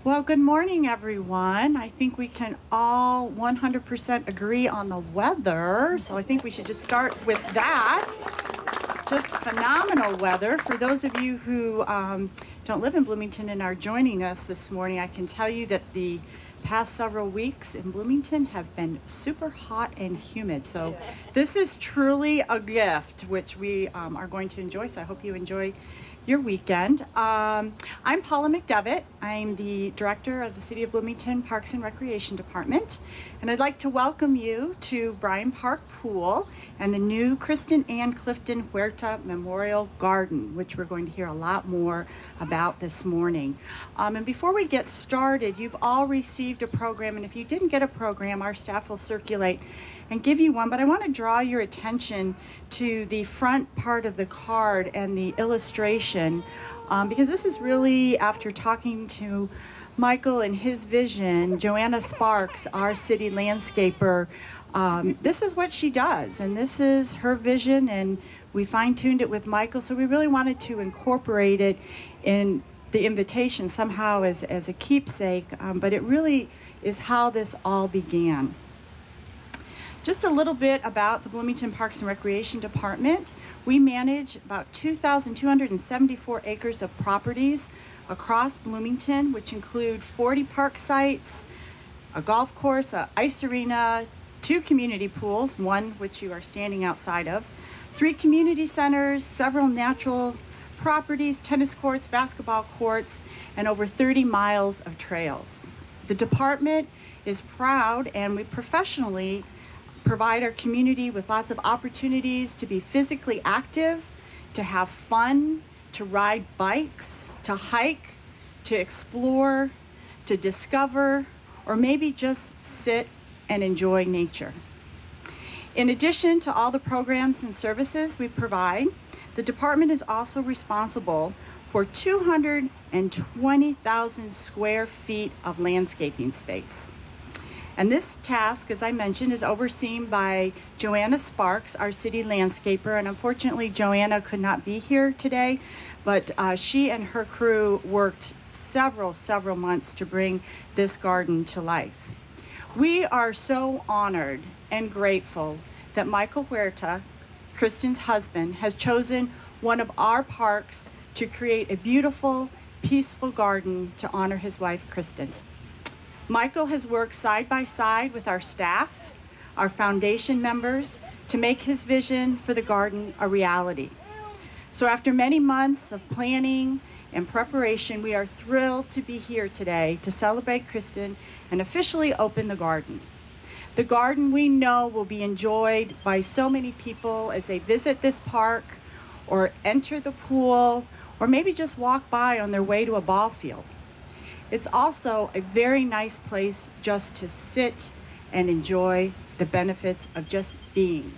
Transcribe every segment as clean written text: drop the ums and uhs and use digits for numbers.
Well, good morning, everyone. I think we can all 100% agree on the weather, so I think we should just start with that. Just phenomenal weather. For those of you who don't live in Bloomington and are joining us this morning, I can tell you that the past several weeks in Bloomington have been super hot and humid. So this is truly a gift, which we are going to enjoy. So I hope you enjoy your weekend. I'm Paula McDevitt. I'm the director of the City of Bloomington Parks and Recreation Department, and I'd like to welcome you to Bryan Park Pool and the new Kristin and Clifton Huerta Memorial Garden, which we're going to hear a lot more about this morning. And before we get started, you've all received a program, and if you didn't get a program, our staff will circulate and give you one, but I want to draw your attention to the front part of the card and the illustration, because this is really after talking to Michael and his vision. Joanna Sparks, our city landscaper, this is what she does, and this is her vision, and we fine-tuned it with Michael, so we really wanted to incorporate it in the invitation somehow as a keepsake, but it really is how this all began. Just a little bit about the Bloomington Parks and Recreation Department. We manage about 2,274 acres of properties across Bloomington, which include 40 park sites, a golf course, an ice arena, 2 community pools, one which you are standing outside of, 3 community centers, several natural properties, tennis courts, basketball courts, and over 30 miles of trails. The department is proud, and we professionally provide our community with lots of opportunities to be physically active, to have fun, to ride bikes, to hike, to explore, to discover, or maybe just sit and enjoy nature. In addition to all the programs and services we provide, the department is also responsible for 220,000 square feet of landscaping space. And this task, as I mentioned, is overseen by Joanna Sparks, our city landscaper. And unfortunately, Joanna could not be here today, but she and her crew worked several months to bring this garden to life. We are so honored and grateful that Michael Huerta, Kristin's husband, has chosen one of our parks to create a beautiful, peaceful garden to honor his wife, Kristin. Michael has worked side by side with our staff, our foundation members, to make his vision for the garden a reality. So after many months of planning and preparation, we are thrilled to be here today to celebrate Kristin and officially open the garden. The garden, we know, will be enjoyed by so many people as they visit this park or enter the pool or maybe just walk by on their way to a ball field. It's also a very nice place just to sit and enjoy the benefits of just being,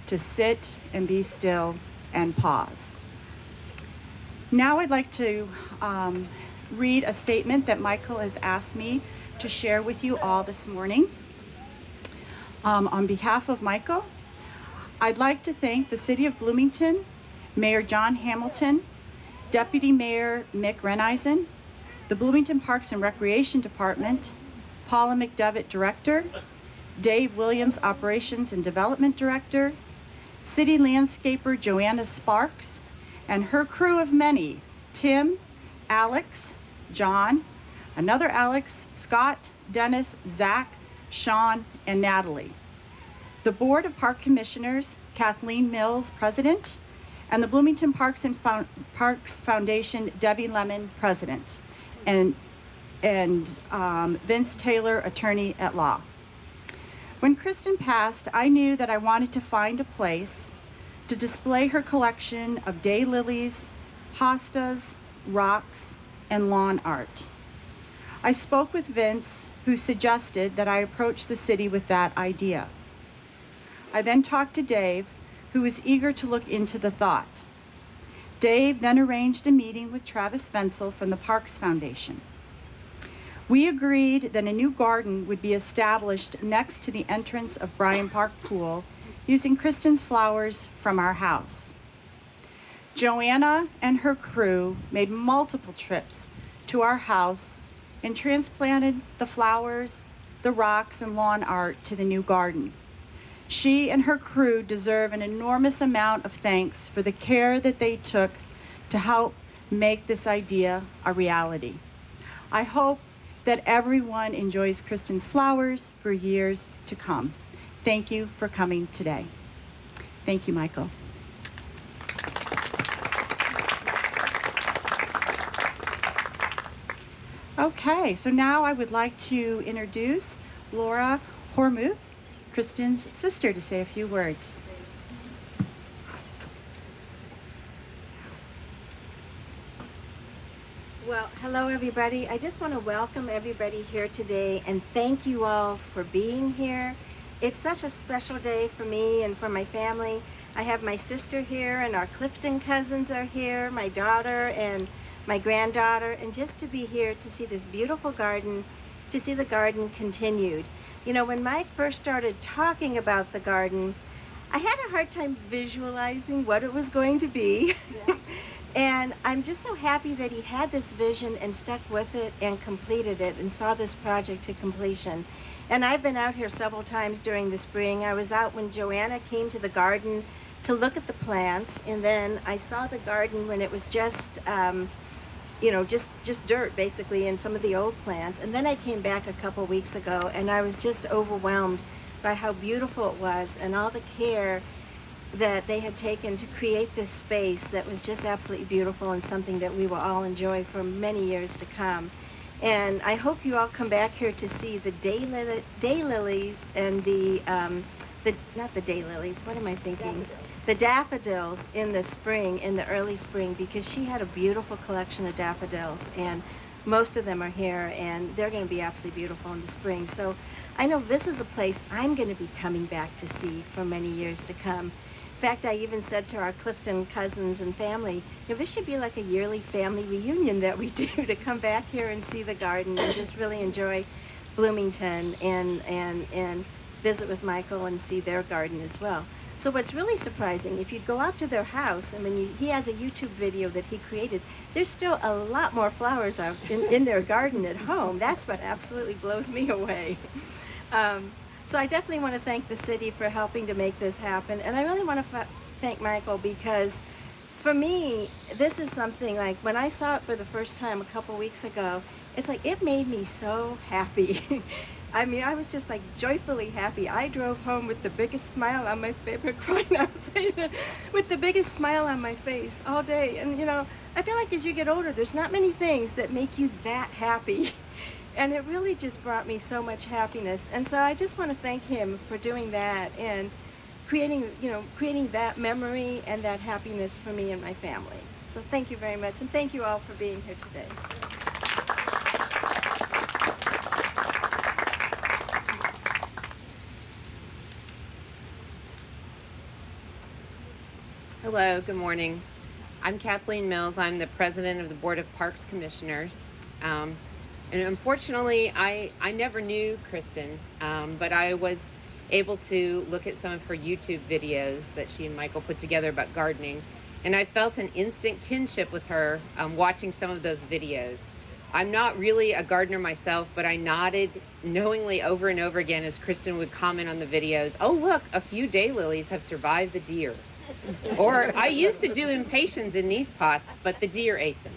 to sit and be still and pause. Now I'd like to read a statement that Michael has asked me to share with you all this morning. On behalf of Michael, I'd like to thank the City of Bloomington, Mayor John Hamilton, Deputy Mayor Mick Reneisen, the Bloomington Parks and Recreation Department, Paula McDevitt, Director, Dave Williams, Operations and Development Director, City Landscaper Joanna Sparks, and her crew of many, Tim, Alex, John, another Alex, Scott, Dennis, Zach, Sean, and Natalie. The Board of Park Commissioners, Kathleen Mills, President, and the Bloomington Parks Foundation, Debbie Lemon, President. And Vince Taylor, attorney at law. When Kristin passed, I knew that I wanted to find a place to display her collection of daylilies, hostas, rocks, and lawn art. I spoke with Vince, who suggested that I approach the city with that idea. I then talked to Dave, who was eager to look into the thought. Dave then arranged a meeting with Travis Venzel from the Parks Foundation. We agreed that a new garden would be established next to the entrance of Bryan Park Pool using Kristin's flowers from our house. Joanna and her crew made multiple trips to our house and transplanted the flowers, the rocks, and lawn art to the new garden. She and her crew deserve an enormous amount of thanks for the care that they took to help make this idea a reality. I hope that everyone enjoys Kristin's flowers for years to come. Thank you for coming today. Thank you, Michael. Okay, so now I would like to introduce Laura Hormuth, Kristin's sister, to say a few words. Well, hello everybody. I just want to welcome everybody here today and thank you all for being here. It's such a special day for me and for my family. I have my sister here and our Clifton cousins are here, my daughter and my granddaughter, and just to be here to see this beautiful garden, to see the garden continued. You know, when Mike first started talking about the garden, I had a hard time visualizing what it was going to be. Yeah. And I'm just so happy that he had this vision and stuck with it and completed it and saw this project to completion. And I've been out here several times during the spring. I was out when Joanna came to the garden to look at the plants, and then I saw the garden when it was just you know, just dirt basically and some of the old plants. And then I came back a couple weeks ago and I was just overwhelmed by how beautiful it was and all the care that they had taken to create this space that was just absolutely beautiful and something that we will all enjoy for many years to come. And I hope you all come back here to see the daylilies and not the daylilies, what am I thinking? The daffodils in the spring, in the early spring, because she had a beautiful collection of daffodils and most of them are here and they're going to be absolutely beautiful in the spring. So I know this is a place I'm going to be coming back to see for many years to come. In fact, I even said to our Clifton cousins and family, you know, this should be like a yearly family reunion that we do to come back here and see the garden and just really enjoy Bloomington and visit with Michael and see their garden as well. So what's really surprising, if you go out to their house, I mean, he has a YouTube video that he created, there's still a lot more flowers out in their garden at home. That's what absolutely blows me away. So I definitely want to thank the city for helping to make this happen. And I really want to thank Michael because for me, this is something like when I saw it for the first time a couple weeks ago, it's like it made me so happy. I mean, I was just like joyfully happy. I drove home with the biggest smile on my face, with the biggest smile on my face all day. And you know, I feel like as you get older, there's not many things that make you that happy. And it really just brought me so much happiness. And so I just want to thank him for doing that and creating that memory and that happiness for me and my family. So thank you very much, and thank you all for being here today. Hello, good morning. I'm Kathleen Mills. I'm the president of the Board of Parks Commissioners. And unfortunately, I never knew Kristin, but I was able to look at some of her YouTube videos that she and Michael put together about gardening. And I felt an instant kinship with her watching some of those videos. I'm not really a gardener myself, but I nodded knowingly over and over again as Kristin would comment on the videos. Oh, look, a few daylilies have survived the deer. Or I used to do impatiens in these pots, but the deer ate them.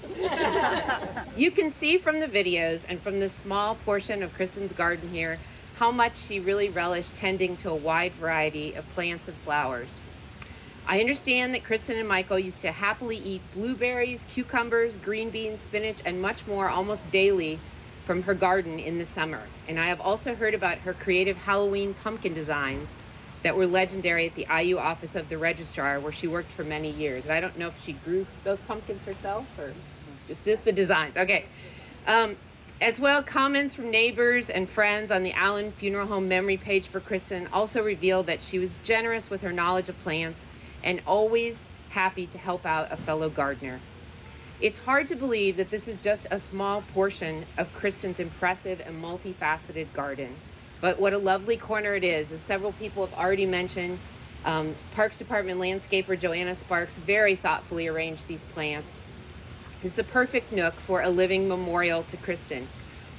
You can see from the videos and from this small portion of Kristin's garden here how much she really relished tending to a wide variety of plants and flowers. I understand that Kristin and Michael used to happily eat blueberries, cucumbers, green beans, spinach, and much more almost daily from her garden in the summer. And I have also heard about her creative Halloween pumpkin designs that were legendary at the IU office of the registrar, where she worked for many years. And I don't know if she grew those pumpkins herself or just the designs. Okay. As well, comments from neighbors and friends on the Allen Funeral Home memory page for Kristin also revealed that she was generous with her knowledge of plants and always happy to help out a fellow gardener. It's hard to believe that this is just a small portion of Kristin's impressive and multifaceted garden. But what a lovely corner it is. As several people have already mentioned, Parks Department landscaper Joanna Sparks very thoughtfully arranged these plants. It's a perfect nook for a living memorial to Kristin.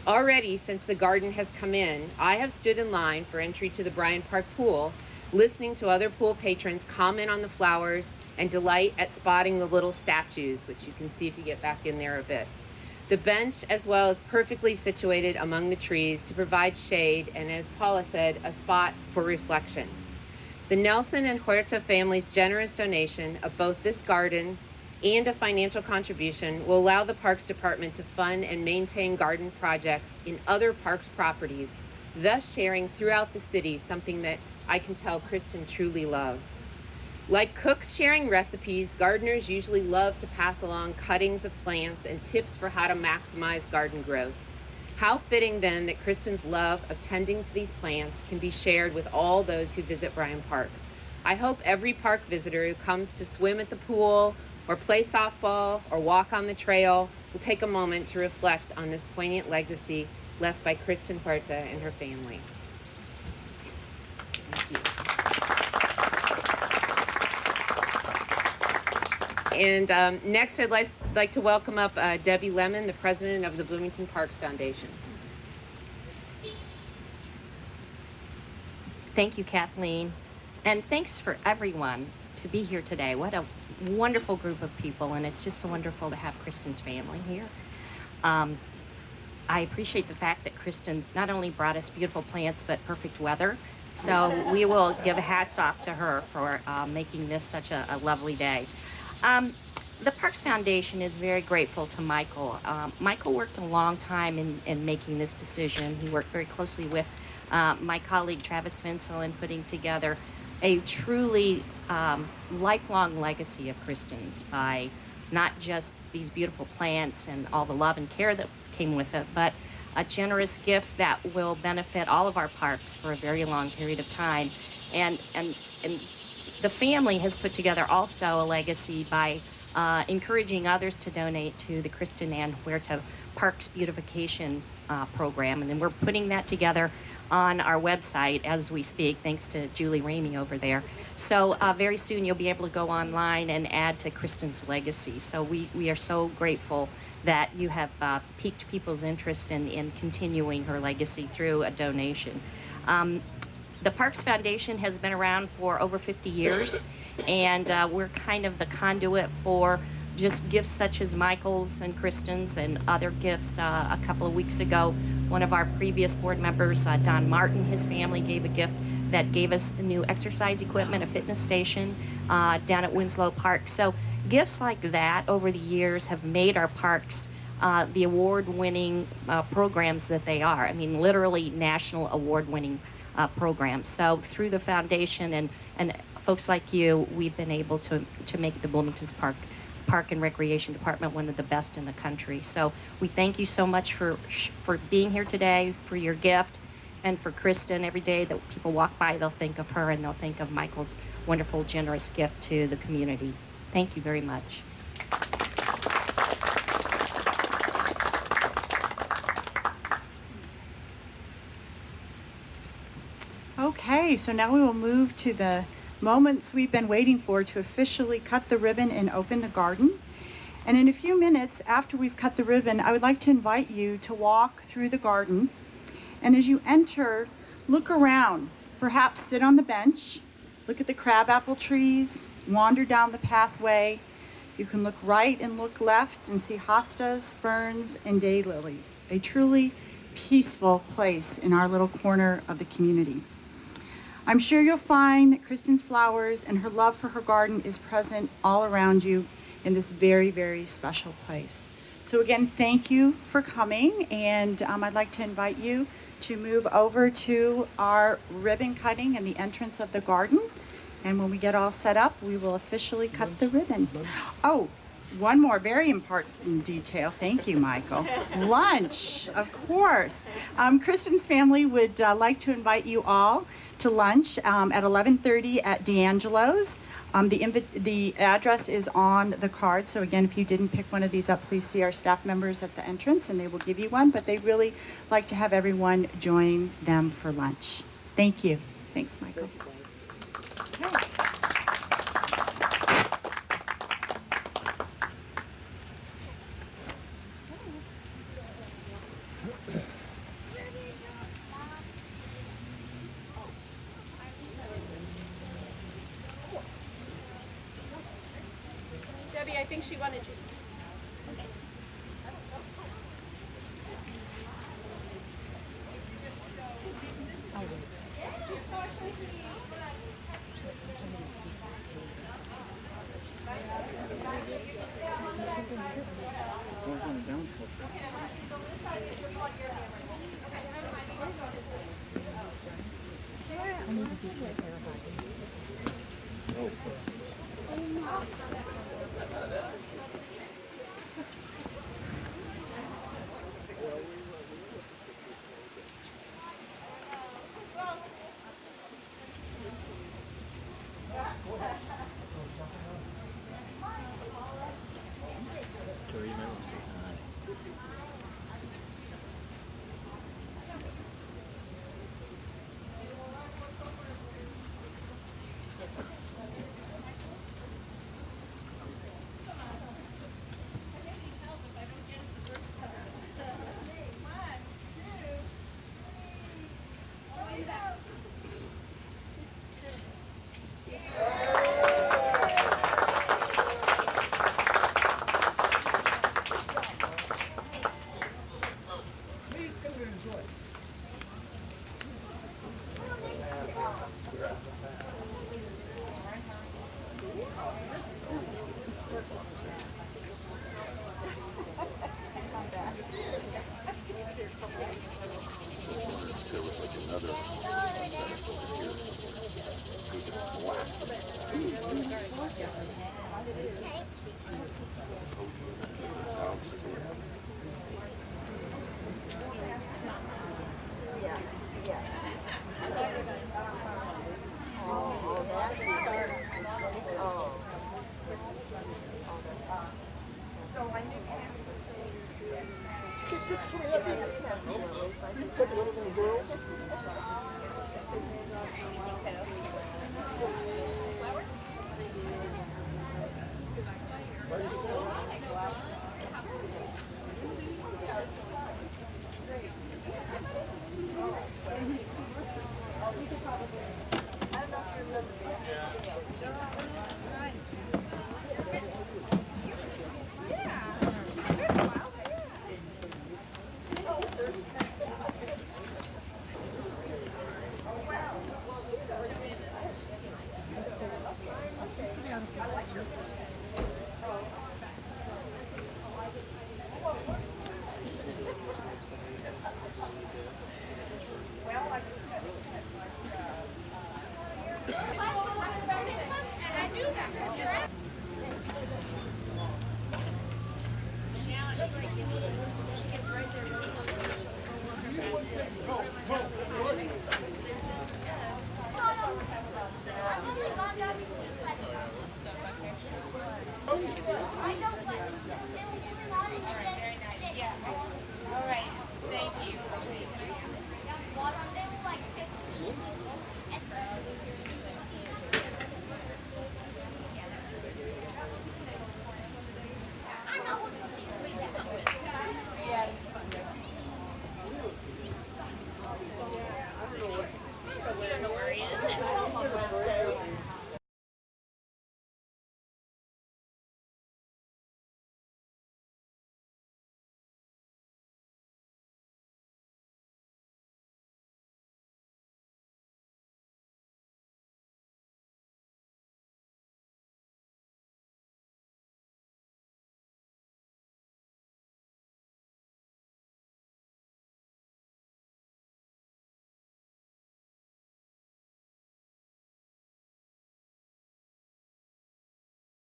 Already, since the garden has come in, I have stood in line for entry to the Bryan Park pool, listening to other pool patrons comment on the flowers and delight at spotting the little statues, which you can see if you get back in there a bit. The bench, as well, is perfectly situated among the trees to provide shade and, as Paula said, a spot for reflection. The Nelson and Huerta families' generous donation of both this garden and a financial contribution will allow the Parks Department to fund and maintain garden projects in other parks properties, thus sharing throughout the city something that I can tell Kristin truly loved. Like cooks sharing recipes, gardeners usually love to pass along cuttings of plants and tips for how to maximize garden growth. How fitting then that Kristin's love of tending to these plants can be shared with all those who visit Bryan Park. I hope every park visitor who comes to swim at the pool or play softball or walk on the trail will take a moment to reflect on this poignant legacy left by Kristin Huerta and her family. Thank you. And next, I'd like to welcome up Debbie Lemon, the president of the Bloomington Parks Foundation. Thank you, Kathleen. And thanks for everyone to be here today. What a wonderful group of people, and it's just so wonderful to have Kristin's family here. I appreciate the fact that Kristin not only brought us beautiful plants, but perfect weather. So we will give hats off to her for making this such a lovely day. The Parks Foundation is very grateful to Michael. Michael worked a long time in making this decision. He worked very closely with my colleague Travis Vinsel in putting together a truly lifelong legacy of Kristin's by not just these beautiful plants and all the love and care that came with it, but a generous gift that will benefit all of our parks for a very long period of time. And the family has put together also a legacy by encouraging others to donate to the Kristin and Huerta Parks Beautification Program. And then we're putting that together on our website as we speak, thanks to Julie Ramey over there. So very soon you'll be able to go online and add to Kristin's legacy. So we are so grateful that you have piqued people's interest in continuing her legacy through a donation. The Parks Foundation has been around for over 50 years, and we're kind of the conduit for just gifts such as Michael's and Kristin's and other gifts. A couple of weeks ago, one of our previous board members, Don Martin, his family gave a gift that gave us new exercise equipment, a fitness station down at Winslow Park. So gifts like that over the years have made our parks the award-winning programs that they are. I mean, literally national award-winning programs. So through the foundation and folks like you, we've been able to make the Bloomington's Park and Recreation Department one of the best in the country. So we thank you so much for being here today, for your gift, and for Kristin. Every day that people walk by, they'll think of her and they'll think of Michael's wonderful, generous gift to the community. Thank you very much. Okay, so now we will move to the moments we've been waiting for to officially cut the ribbon and open the garden. And in a few minutes after we've cut the ribbon, I would like to invite you to walk through the garden. And as you enter, look around. Perhaps sit on the bench, look at the crabapple trees, wander down the pathway. You can look right and look left and see hostas, ferns, and daylilies. A truly peaceful place in our little corner of the community. I'm sure you'll find that Kristin's flowers and her love for her garden is present all around you in this very, very special place. So again, thank you for coming, and I'd like to invite you to move over to our ribbon cutting in the entrance of the garden. And when we get all set up, we will officially cut the ribbon. Oh, one more very important detail. Thank you, Michael. Lunch, of course. Kristin's family would like to invite you all to lunch at 11:30 at D'Angelo's. The address is on the card. So again, if you didn't pick one of these up, please see our staff members at the entrance and they will give you one. But they really like to have everyone join them for lunch. Thank you. Thanks, Michael. Okay. I think she wanted you.